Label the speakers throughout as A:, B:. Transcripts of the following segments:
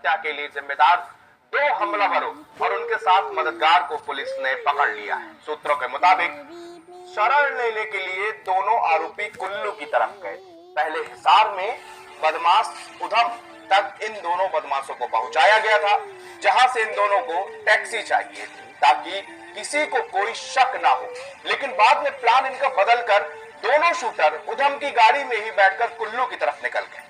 A: हत्या के लिए जिम्मेदार 2 हमलावरों और उनके साथ मददगार को पुलिस ने पकड़ लिया है। सूत्रों के मुताबिक शरण लेने के लिए दोनों आरोपी कुल्लू की तरफ गए। पहले हिसार में बदमाश उधम तक इन दोनों बदमाशों को पहुंचाया गया था, जहां से इन दोनों को टैक्सी चाहिए थी ताकि किसी को कोई शक ना हो। लेकिन बाद में प्लान इनका बदलकर दोनों शूटर उधम की गाड़ी में ही बैठकर कुल्लू की तरफ निकल गए।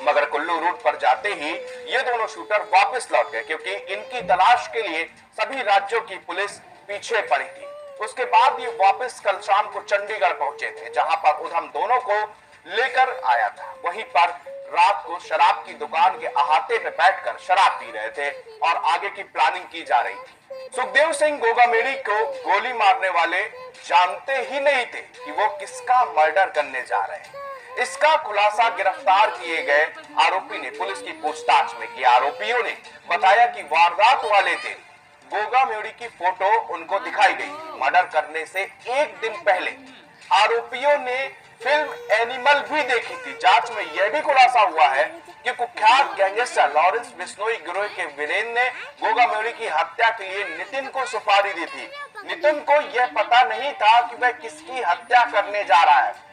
A: मगर कुल्लू रूट पर जाते ही ये दोनों शूटर वापस लौट गए, क्योंकि इनकी तलाश के लिए सभी राज्यों की पुलिस पीछे पड़ी थी। उसके बाद ये वापस कल शाम को चंडीगढ़ पहुंचे थे, जहां पर उधम दोनों को लेकर आया था। वहीं पर रात को शराब की दुकान के अहाते पे बैठकर शराब पी रहे थे और आगे की प्लानिंग की जा रही थी। सुखदेव सिंह गोगामेड़ी को गोली मारने वाले जानते ही नहीं थे कि वो किसका मर्डर करने जा रहे हैं। इसका खुलासा गिरफ्तार किए गए आरोपी ने पुलिस की पूछताछ में किया। आरोपियों ने बताया कि वारदात वाले दिन गोगामेड़ी की फोटो उनको दिखाई गई। मर्डर करने से एक दिन पहले आरोपियों ने फिल्म एनिमल भी देखी थी। जांच में यह भी खुलासा हुआ है कि कुख्यात गैंगस्टर लॉरेंस बिश्नोई गिरोह के वीरेन ने गोगामेड़ी की हत्या के लिए नितिन को सुपारी दी थी। नितिन को यह पता नहीं था कि वह किसकी हत्या करने जा रहा है।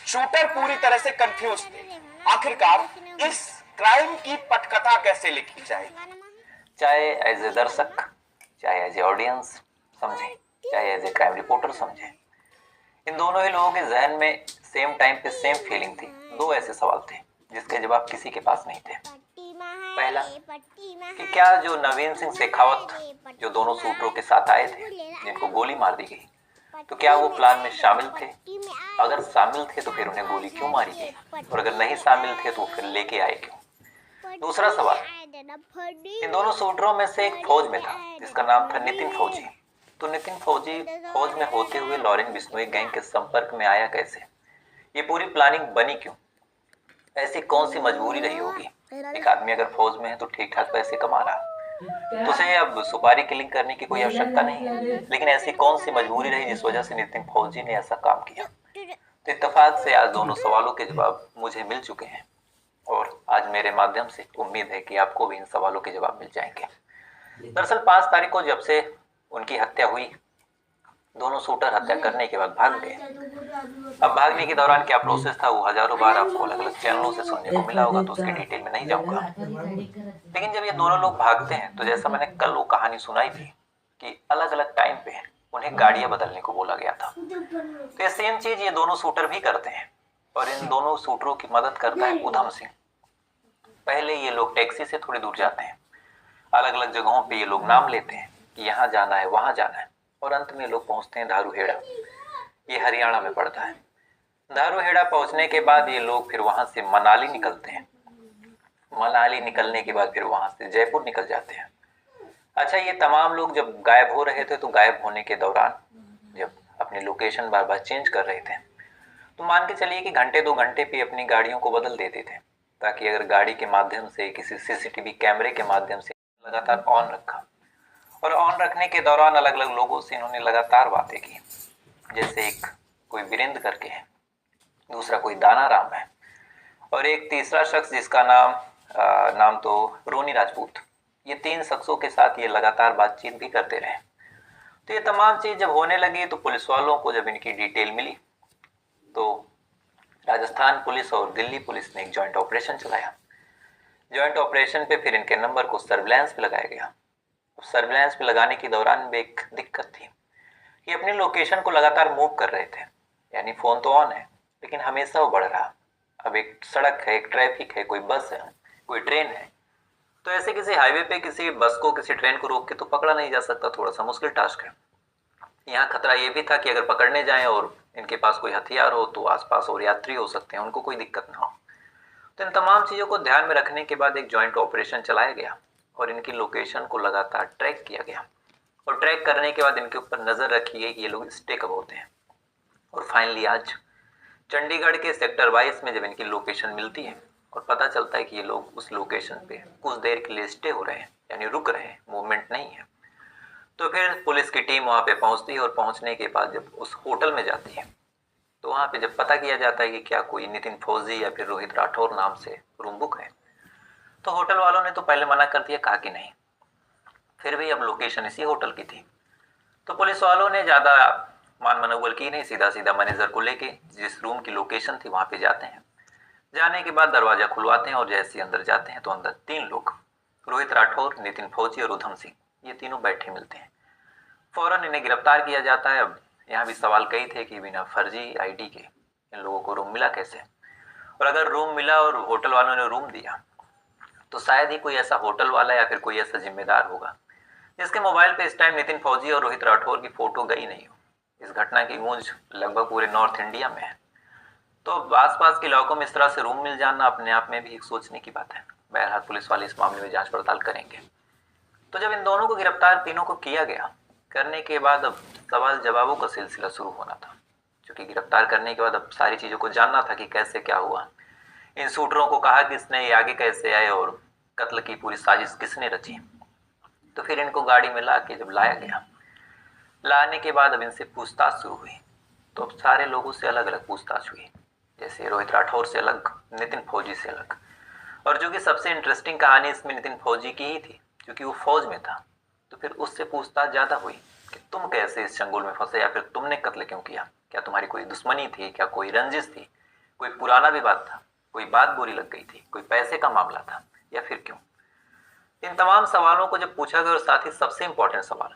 A: शूटर पूरी तरह से कंफ्यूज थे। आखिरकार इस क्राइम की पटकथा कैसे लिखी जाएगी?
B: चाहे एज ए दर्शक, चाहे एज ए ऑडियंस समझे, चाहे एज ए क्राइम रिपोर्टर समझे, इन दोनों ही लोगों के जहन में सेम टाइम पे सेम फीलिंग थी। 2 ऐसे सवाल थे जिसके जवाब किसी के पास नहीं थे। पहला कि क्या जो नवीन सिंह शेखावत जो दोनों शूटरों के साथ आए थे, जिनको गोली मार दी गई, तो क्या वो प्लान में शामिल थे? अगर शामिल थे तो फिर उन्हें गोली क्यों मारी गई, और अगर नहीं शामिल थे तो फिर लेके आए क्यों? दूसरा सवाल, इन दोनों शूटरों में से एक फौज में था जिसका नाम था नितिन फौजी। तो नितिन फौजी फौज में होते हुए लॉरेंस बिश्नोई गैंग के संपर्क में आया कैसे? ये पूरी प्लानिंग बनी क्यों? ऐसी कौन सी मजबूरी रही होगी? एक आदमी अगर फौज में है तो ठीक ठाक पैसे कमा रहा, तो उसे अब सुपारी किलिंग करने की कोई आवश्यकता नहीं है। लेकिन ऐसी कौन सी मजबूरी रही जिस वजह से नितिन फौजी ने ऐसा काम किया? तो इत्तेफाक से आज दोनों सवालों के जवाब मुझे मिल चुके हैं, और आज मेरे माध्यम से उम्मीद है कि आपको भी इन सवालों के जवाब मिल जाएंगे। दरअसल 5 तारीख को जब से उनकी हत्या हुई, दोनों शूटर हत्या करने के बाद भाग गए। अब भागने के दौरान क्या प्रोसेस था वो हजारों बार आपको अलग अलग चैनलों से सुनने को मिला होगा, तो उसकी डिटेल में नहीं जाऊंगा। लेकिन जब ये दोनों लोग भागते हैं तो जैसा मैंने कल वो कहानी सुनाई थी कि अलग अलग टाइम पे उन्हें गाड़ियां बदलने को बोला गया था, तो ये सेम चीज ये दोनों शूटर भी करते हैं, और इन दोनों शूटरों की मदद करता है उधम सिंह। पहले ये लोग टैक्सी से थोड़ी दूर जाते हैं, अलग अलग जगहों पे ये लोग नाम लेते हैं कि यहाँ जाना है, वहां जाना है, और अंत में लोग पहुंचते हैं धारूहेड़ा। ये हरियाणा में पड़ता है। धारूहेड़ा पहुंचने के बाद ये लोग फिर वहां से मनाली निकलते हैं। मनाली निकलने के बाद फिर वहां से जयपुर निकल जाते हैं। अच्छा, ये तमाम लोग जब गायब हो रहे थे, तो गायब होने के दौरान जब अपनी लोकेशन बार बार चेंज कर रहे थे, तो मान के चलिए कि घंटे 2 घंटे पे अपनी गाड़ियों को बदल देते थे, ताकि अगर गाड़ी के माध्यम से, किसी सीसीटीवी कैमरे के माध्यम से लगातार ऑन रखा, और ऑन रखने के दौरान अलग अलग लोगों से इन्होंने लगातार बातें की। जैसे एक कोई वीरेंद्र करके है, दूसरा कोई दाना राम है, और एक तीसरा शख्स जिसका नाम तो रोनी राजपूत। ये 3 शख्सों के साथ ये लगातार बातचीत भी करते रहे। तो ये तमाम चीज जब होने लगी, तो पुलिस वालों को जब इनकी डिटेल मिली, तो राजस्थान पुलिस और दिल्ली पुलिस ने एक जॉइंट ऑपरेशन चलाया। जॉइंट ऑपरेशन पे फिर इनके नंबर को सर्विलांस पे लगाया गया। सर्विलांस पे लगाने के दौरान भी एक दिक्कत थी कि अपनी लोकेशन को लगातार मूव कर रहे थे, यानी फोन तो ऑन है लेकिन हमेशा वो बढ़ रहा। अब एक सड़क है, एक ट्रैफिक है, कोई बस है, कोई ट्रेन है, तो ऐसे किसी हाईवे पे किसी बस को, किसी ट्रेन को रोक के तो पकड़ा नहीं जा सकता, थोड़ा सा मुश्किल टास्क है। यहाँ खतरा ये भी था कि अगर पकड़ने जाएं और इनके पास कोई हथियार हो तो आसपास और यात्री हो सकते हैं, उनको कोई दिक्कत ना हो। तो इन तमाम चीज़ों को ध्यान में रखने के बाद एक जॉइंट ऑपरेशन चलाया गया और इनकी लोकेशन को लगातार ट्रैक किया गया, और ट्रैक करने के बाद इनके ऊपर नज़र रखी गई कि ये लोग स्टे कब होते हैं। और फाइनली आज चंडीगढ़ के सेक्टर 22 में जब इनकी लोकेशन मिलती है और पता चलता है कि ये लोग उस लोकेशन पे कुछ देर के लिए स्टे हो रहे हैं, यानी रुक रहे हैं, मूवमेंट नहीं है, तो फिर पुलिस की टीम वहाँ पे पहुँचती है। और पहुँचने के बाद जब उस होटल में जाती है, तो वहाँ पे जब पता किया जाता है कि क्या कोई नितिन फौजी या फिर रोहित राठौर नाम से रूम बुक है, तो होटल वालों ने तो पहले मना कर दिया, कहा कि नहीं। फिर भी अब लोकेशन इसी होटल की थी, तो पुलिस वालों ने ज़्यादा मान मनोबल की नहीं, सीधा सीधा मैनेजर को लेके जिस रूम की लोकेशन थी वहाँ पे जाते हैं। जाने के बाद दरवाज़ा खुलवाते हैं और जैसे ही अंदर जाते हैं तो अंदर 3 लोग, रोहित राठौर, नितिन फौजी और उधम सिंह, ये तीनों बैठे मिलते हैं। फौरन इन्हें गिरफ्तार किया जाता है। अब यहाँ भी सवाल कई थे कि बिना फर्जी आईडी के इन लोगों को रूम मिला कैसे, और अगर रूम मिला और होटल वालों ने रूम दिया तो शायद ही कोई ऐसा होटल वाला या फिर कोई ऐसा जिम्मेदार होगा जिसके मोबाइल पे इस टाइम नितिन फौजी और रोहित राठौर की फोटो गई नहीं हो। इस घटना की गूंज लगभग पूरे नॉर्थ इंडिया में है, तो आसपास के इलाकों में इस तरह से रूम मिल जाना अपने आप में भी एक सोचने की बात है। बहरहाल पुलिस वाले इस मामले में जांच पड़ताल करेंगे। तो जब इन दोनों को गिरफ्तार तीनों को किया गया, करने के बाद अब सवाल जवाबों का सिलसिला शुरू होना था, क्योंकि गिरफ्तार करने के बाद अब सारी चीज़ों को जानना था कि कैसे क्या हुआ, इन शूटरों को कहा किसने, ये आगे कैसे आए और कत्ल की पूरी साजिश किसने रची। तो फिर इनको गाड़ी में ला के जब लाया गया, लाने के बाद अब इनसे पूछताछ शुरू हुई। तो अब सारे लोगों से अलग अलग पूछताछ हुई, जैसे रोहित राठौर से अलग, नितिन फौजी से अलग। और जो कि सबसे इंटरेस्टिंग कहानी इसमें नितिन फौजी की ही थी, क्योंकि वो फौज में था। तो फिर उससे पूछताछ ज़्यादा हुई कि तुम कैसे इस चंगुल में फंसे, या फिर तुमने कत्ल क्यों किया, क्या तुम्हारी कोई दुश्मनी थी, क्या कोई रंजिश थी, कोई पुराना विवाद था, कोई बात बुरी लग गई थी, कोई पैसे का मामला था, या फिर क्यों। इन तमाम सवालों को जब पूछा गया, और साथ ही सबसे इंपॉर्टेंट सवाल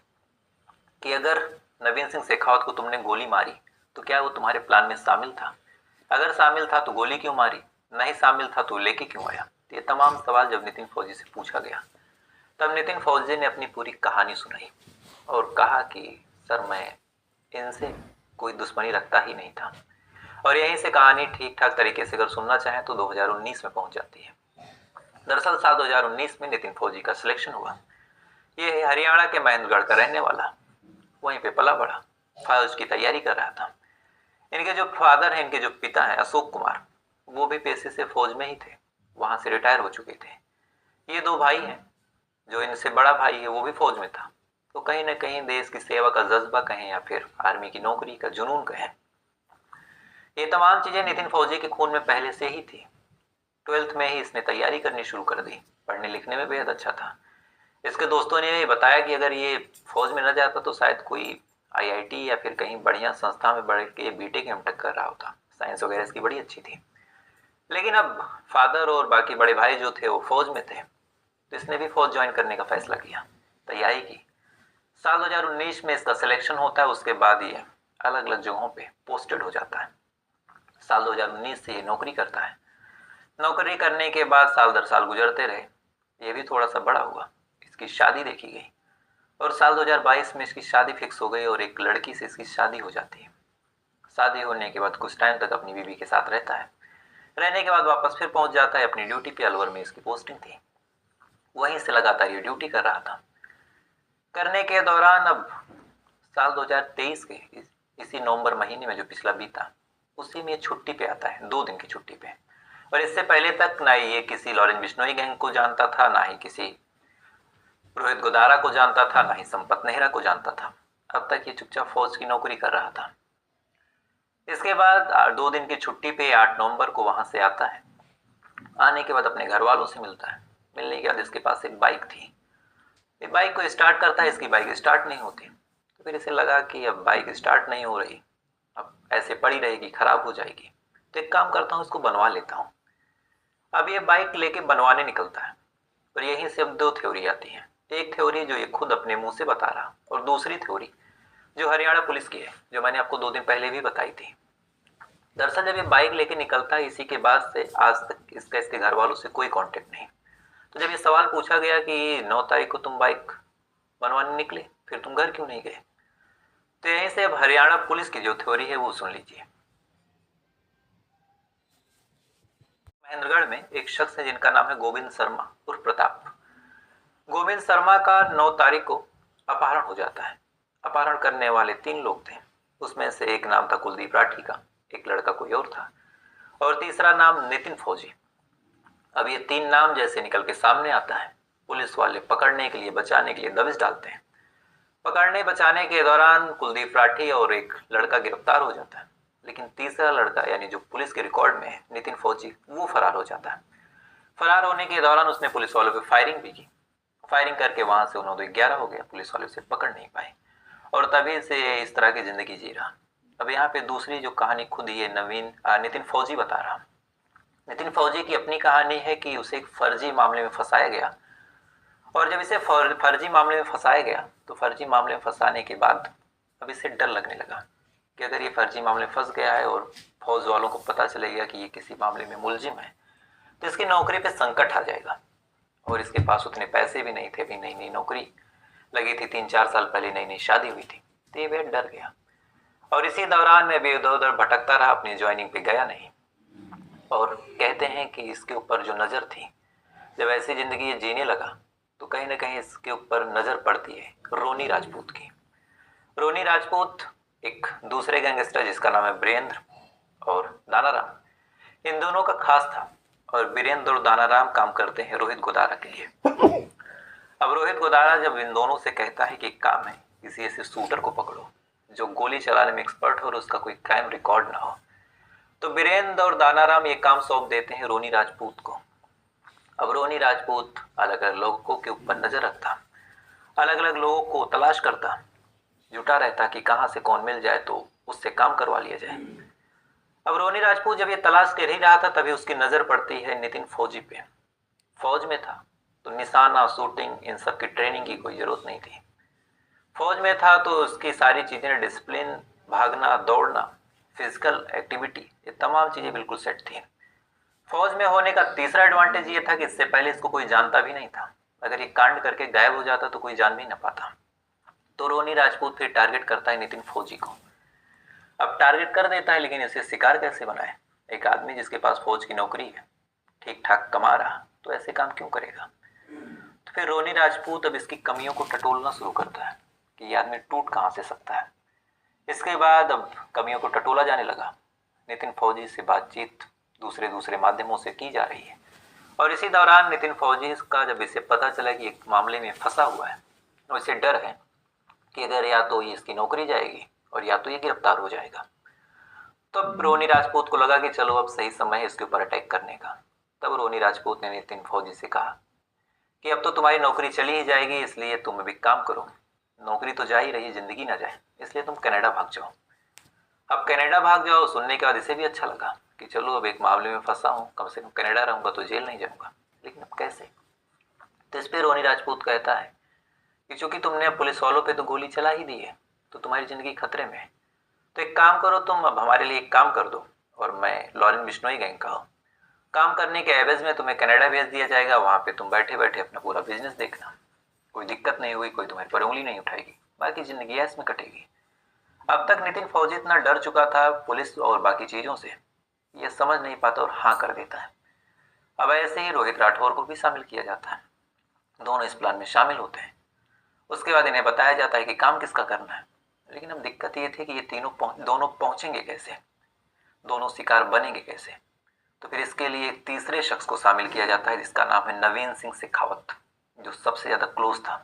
B: कि अगर नवीन सिंह शेखावत को तुमने गोली मारी तो क्या वो तुम्हारे प्लान में शामिल था, अगर शामिल था तो गोली क्यों मारी, नहीं शामिल था तो लेके क्यों आया। तो ये तमाम सवाल जब नितिन फौजी से पूछा गया, तब नितिन फौजी ने अपनी पूरी कहानी सुनाई और कहा कि सर मैं इनसे कोई दुश्मनी रखता ही नहीं था। और यहीं से कहानी ठीक ठाक तरीके से अगर सुनना चाहें तो 2019 में पहुंच जाती है। दरअसल साल 2019 में नितिन फौजी का सिलेक्शन हुआ। ये हरियाणा के महेंद्रगढ़ का रहने वाला, वहीं पे पला बड़ा, फौज की तैयारी कर रहा था। इनके जो फादर हैं, इनके जो पिता हैं अशोक कुमार, वो भी पेशे से फौज में ही थे, वहां से रिटायर हो चुके थे। ये 2 भाई हैं, जो इनसे बड़ा भाई है वो भी फौज में था। तो कहीं ना कहीं देश की सेवा का जज्बा कहें या फिर आर्मी की नौकरी का जुनून कहें, ये तमाम चीजें नितिन फौजी के खून में पहले से ही थी। 12th में ही इसने तैयारी करनी शुरू कर दी, पढ़ने लिखने में बेहद अच्छा था। इसके दोस्तों ने ये बताया कि अगर ये फौज में न जाता तो शायद कोई आईआईटी या फिर कहीं बढ़िया संस्था में बढ़ के बीटेक एमटेक कर रहा होता, साइंस वगैरह इसकी बड़ी अच्छी थी। लेकिन अब फादर और बाकी बड़े भाई जो थे वो फौज में थे, तो इसने भी फौज ज्वाइन करने का फैसला किया, तैयारी की। साल 2019 में इसका सिलेक्शन होता है, उसके बाद ये अलग अलग जगहों पे पोस्टेड हो जाता है। साल 2019 से ये नौकरी करता है। नौकरी करने के बाद साल दर साल गुजरते रहे, ये भी थोड़ा सा बड़ा हुआ, इसकी शादी देखी गई और साल 2022 में इसकी शादी फिक्स हो गई और एक लड़की से इसकी शादी हो जाती है। शादी होने के बाद कुछ टाइम तक अपनी बीवी के साथ रहता है। रहने के बाद वापस फिर पहुंच जाता है अपनी ड्यूटी पे। अलवर में इसकी पोस्टिंग थी, वहीं से लगातार ये ड्यूटी कर रहा था। करने के दौरान अब साल 2023 के इसी नवंबर महीने में जो पिछला बीता, उसी में छुट्टी पे आता है, 2 दिन की छुट्टी पे। और इससे पहले तक ना ये किसी लॉरेंस बिश्नोई गैंग को जानता था, ना ही किसी रोहित गोदारा को जानता था, ना ही संपत नेहरा को जानता था। अब तक ये चुपचाप फौज की नौकरी कर रहा था। इसके बाद 2 दिन की छुट्टी पे 8 नवंबर को वहां से आता है। आने के बाद अपने घर वालों से मिलता है। मिलने के बाद इसके पास एक बाइक थी, ये बाइक को स्टार्ट करता है, इसकी बाइक स्टार्ट नहीं होती। तो फिर इसे लगा कि अब बाइक स्टार्ट नहीं हो रही, अब ऐसे पड़ी रहेगी, खराब हो जाएगी, तो एक काम करता हूँ, इसको बनवा लेता हूँ। अब ये बाइक लेके बनवाने निकलता है। और यहीं से अब 2 थ्योरी आती हैं। एक थ्योरी जो ये खुद अपने मुंह से बता रहा, और दूसरी थ्योरी जो हरियाणा पुलिस की है, जो मैंने आपको 2 दिन पहले भी बताई थी। दरअसल जब ये बाइक लेके निकलता है, इसी के बाद से आज तक इसका इसके घर वालों से कोई कांटेक्ट नहीं। तो जब ये सवाल पूछा गया कि 9 तारीख को तुम बाइक बनवाने निकले, फिर तुम घर क्यों नहीं गए, तो यहीं से अब हरियाणा पुलिस की जो थ्योरी है वो सुन लीजिए। महेंद्रगढ़ में एक शख्स है जिनका नाम है गोविंद शर्मा उर्फ प्रताप। गोविंद शर्मा का 9 तारीख को अपहरण हो जाता है। अपहरण करने वाले 3 लोग थे, उसमें से एक नाम था कुलदीप राठी का, एक लड़का कोई और था, और तीसरा नाम नितिन फौजी। अब ये 3 नाम जैसे निकल के सामने आता है, पुलिस वाले पकड़ने के लिए, बचाने के लिए दबिश डालते हैं। पकड़ने बचाने के दौरान कुलदीप राठी और एक लड़का गिरफ्तार हो जाता है, लेकिन तीसरा लड़का यानी जो पुलिस के रिकॉर्ड में है नितिन फौजी, वो फरार हो जाता है। फरार होने के दौरान उसने पुलिस वालों पे फायरिंग भी की। फायरिंग करके वहां से 9-11 हो गया, पुलिस वाले उसे पकड़ नहीं पाए और तभी से इस तरह की जिंदगी जी रहा। अब यहाँ पे दूसरी जो कहानी खुद ये नितिन फौजी बता रहा। नितिन फौजी की अपनी कहानी है कि उसे एक फर्जी मामले में फंसाया गया और जब इसे फर्जी मामले में फंसाया गया तो फर्जी मामले में फंसाने के बाद अब इसे डर लगने लगा कि अगर ये फर्जी मामले में फंस गया है और फौज वालों को पता चलेगा कि ये किसी मामले में मुलजिम है तो इसकी नौकरी पे संकट आ जाएगा। और इसके पास उतने पैसे भी नहीं थे, अभी नई नई नौकरी लगी थी, 3-4 साल पहले नई नई शादी हुई थी, तो ये बेहद डर गया और इसी दौरान मैं भी इधर उधर भटकता रहा, अपनी ज्वाइनिंग पे गया नहीं। और कहते हैं कि इसके ऊपर जो नज़र थी, जब ऐसी ज़िंदगी ये जीने लगा तो कहीं ना कहीं इसके ऊपर नज़र पड़ती है रोनी राजपूत की। रोनी राजपूत एक दूसरे गैंगस्टर जिसका नाम है वीरेंद्र और दानाराम, इन दोनों का खास था। और वीरेंद्र और दानाराम काम करते हैं रोहित गोदारा के लिए। अब रोहित गोदारा जब इन दोनों से कहता है कि एक काम है, किसी ऐसे शूटर को पकड़ो जो गोली चलाने में एक्सपर्ट हो और उसका कोई क्राइम रिकॉर्ड ना हो, तो वीरेंद्र और दानाराम ये काम सौंप देते हैं रोनी राजपूत को। अब रोनी राजपूत अलग अलग लोगों के ऊपर नजर रखता, अलग अलग लोगों को तलाश करता, जुटा रहता कि कहाँ से कौन मिल जाए तो उससे काम करवा लिया जाए। अब रोनी राजपूत जब ये तलाश कर ही रहा था तभी उसकी नजर पड़ती है नितिन फौजी पे। फौज में था तो निशाना, शूटिंग, इन सब की ट्रेनिंग की कोई जरूरत नहीं थी। फौज में था तो उसकी सारी चीजें, डिसिप्लिन, भागना, दौड़ना, फिजिकल एक्टिविटी, ये तमाम चीजें बिल्कुल सेट थी। फौज में होने का तीसरा एडवांटेज ये था कि इससे पहले इसको कोई जानता भी नहीं था। अगर ये कांड करके गायब हो जाता तो कोई जान भी ना पाता। तो रोनी राजपूत फिर टारगेट करता है नितिन फौजी को। अब टारगेट कर देता है लेकिन इसे शिकार कैसे बनाए? एक आदमी जिसके पास फौज की नौकरी है, ठीक ठाक कमा रहा, तो ऐसे काम क्यों करेगा? तो फिर रोनी राजपूत अब इसकी कमियों को टटोलना शुरू करता है कि ये आदमी टूट कहाँ से सकता है। इसके बाद अब कमियों को टटोला जाने लगा। नितिन फौजी से बातचीत दूसरे माध्यमों से की जा रही है और इसी दौरान नितिन फौजी का जब इसे पता चला कि एक मामले में फंसा हुआ है और इसे डर है कि अगर या तो ये इसकी नौकरी जाएगी और या तो ये गिरफ्तार हो जाएगा, तो रोनी राजपूत को लगा कि चलो अब सही समय है इसके ऊपर अटैक करने का। तब रोनी राजपूत ने नितिन फौजी से कहा कि अब तो तुम्हारी नौकरी चली ही जाएगी, इसलिए तुम अभी काम करो, नौकरी तो जा ही रही, जिंदगी ना जाए, इसलिए तुम कनाडा भाग जाओ। अब कनाडा भाग जाओ सुनने के बाद इसे भी अच्छा लगा कि चलो अब एक मामले में फंसा हूँ, कम से कम कनाडा रहूंगा तो जेल नहीं जाऊंगा। लेकिन अब कैसे? तो इस पर रोनी राजपूत कहता है कि चूंकि तुमने पुलिस वालों पे तो गोली चला ही दी है तो तुम्हारी जिंदगी खतरे में है, तो एक काम करो, तुम अब हमारे लिए एक काम कर दो और मैं लॉरेन बिश्नोई गैंग का हूँ, काम करने के एवज में तुम्हें कनाडा भेज दिया जाएगा, वहां पे तुम बैठे बैठे अपना पूरा बिजनेस देखना, कोई दिक्कत नहीं हुई, कोई तुम्हारी पर उंगली नहीं उठाएगी, बाकी जिंदगी ऐसे में कटेगी। अब तक नितिन फौजी इतना डर चुका था पुलिस और बाकी चीजों से, ये समझ नहीं पाता और हाँ कर देता है। अब ऐसे ही रोहित राठौर को भी शामिल किया जाता है, दोनों इस प्लान में शामिल होते हैं। उसके बाद इन्हें बताया जाता है कि काम किसका करना है। लेकिन अब दिक्कत ये थी कि ये दोनों पहुंचेंगे कैसे, दोनों शिकार बनेंगे कैसे? तो फिर इसके लिए एक तीसरे शख्स को शामिल किया जाता है जिसका नाम है नवीन सिंह शेखावत, जो सबसे ज्यादा क्लोज था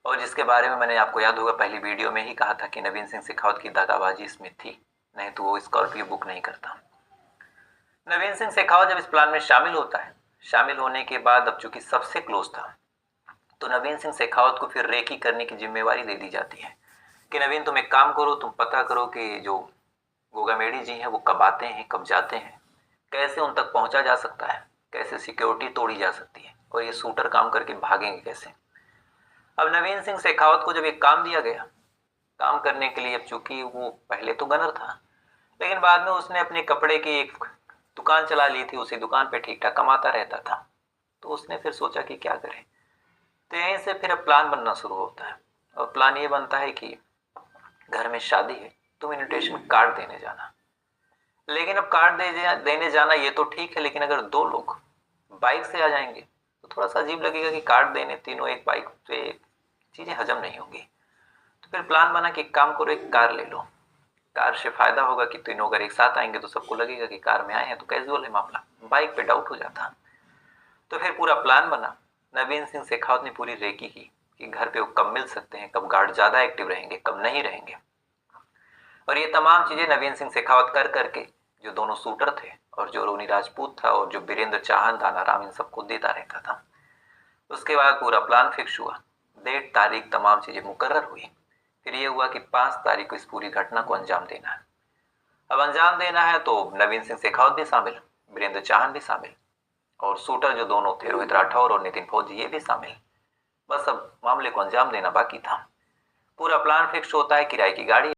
B: और जिसके बारे में मैंने, आपको याद होगा, पहली वीडियो में ही कहा था कि नवीन सिंह शेखावत की दगाबाजी इसमें थी, नहीं तो वो स्कॉर्पियो बुक नहीं करता। नवीन सिंह शेखावत जब इस प्लान में शामिल होता है, शामिल होने के बाद अब चूंकि सबसे क्लोज था तो नवीन सिंह शेखावत को फिर रेकी करने की जिम्मेवारी दे दी जाती है कि नवीन तुम एक काम करो, तुम पता करो कि जो गोगामेडी जी हैं वो कब आते हैं, कब जाते हैं, कैसे उन तक पहुंचा जा सकता है, कैसे सिक्योरिटी तोड़ी जा सकती है और ये शूटर काम करके भागेंगे कैसे। अब नवीन सिंह शेखावत को जब एक काम दिया गया काम करने के लिए, अब चूंकि वो पहले तो गनर था लेकिन बाद में उसने अपने कपड़े की एक दुकान चला ली थी, उसी दुकान पे ठीक ठाक कमाता रहता था, तो उसने फिर सोचा कि क्या करे। तो यहीं से फिर अब प्लान बनना शुरू होता है और प्लान ये बनता है कि घर में शादी है, तुम इन्विटेशन कार्ड देने जाना। लेकिन अब कार्ड देने जाना ये तो ठीक है, लेकिन अगर दो लोग बाइक से आ जाएंगे तो थोड़ा सा अजीब लगेगा कि कार्ड देने तीनों एक बाइक पे, चीजें हजम नहीं होंगी। तो फिर प्लान बना कि काम करो, एक कार ले लो, कार से फायदा होगा कि तीनों अगर एक साथ आएंगे तो सबको लगेगा कि कार में आए हैं तो कैजुअल है मामला, बाइक पे डाउट हो जाता। तो फिर पूरा प्लान बना, नवीन सिंह शेखावत ने पूरी रेकी की कि घर पे वो कब मिल सकते हैं, कब गार्ड ज्यादा एक्टिव रहेंगे, कब नहीं रहेंगे। और ये तमाम चीजें नवीन सिंह शेखावत कर करके जो दोनों शूटर थे और जो रोनी राजपूत था और जो वीरेंद्र चाहन, दानाराम, इन सबको देता रहता था। उसके बाद पूरा प्लान फिक्स हुआ, डेट, तारीख, तमाम चीजें मुकर्रर हुई। फिर ये हुआ कि 5 तारीख को इस पूरी घटना को अंजाम देना है। अब अंजाम देना है तो नवीन सिंह शेखावत भी शामिल, वीरेंद्र चाहन भी शामिल, और शूटर जो दोनों थे रोहित राठौर और नितिन फौजी ये भी शामिल। बस अब मामले को अंजाम देना बाकी था। पूरा प्लान फिक्स होता है, किराए की गाड़ी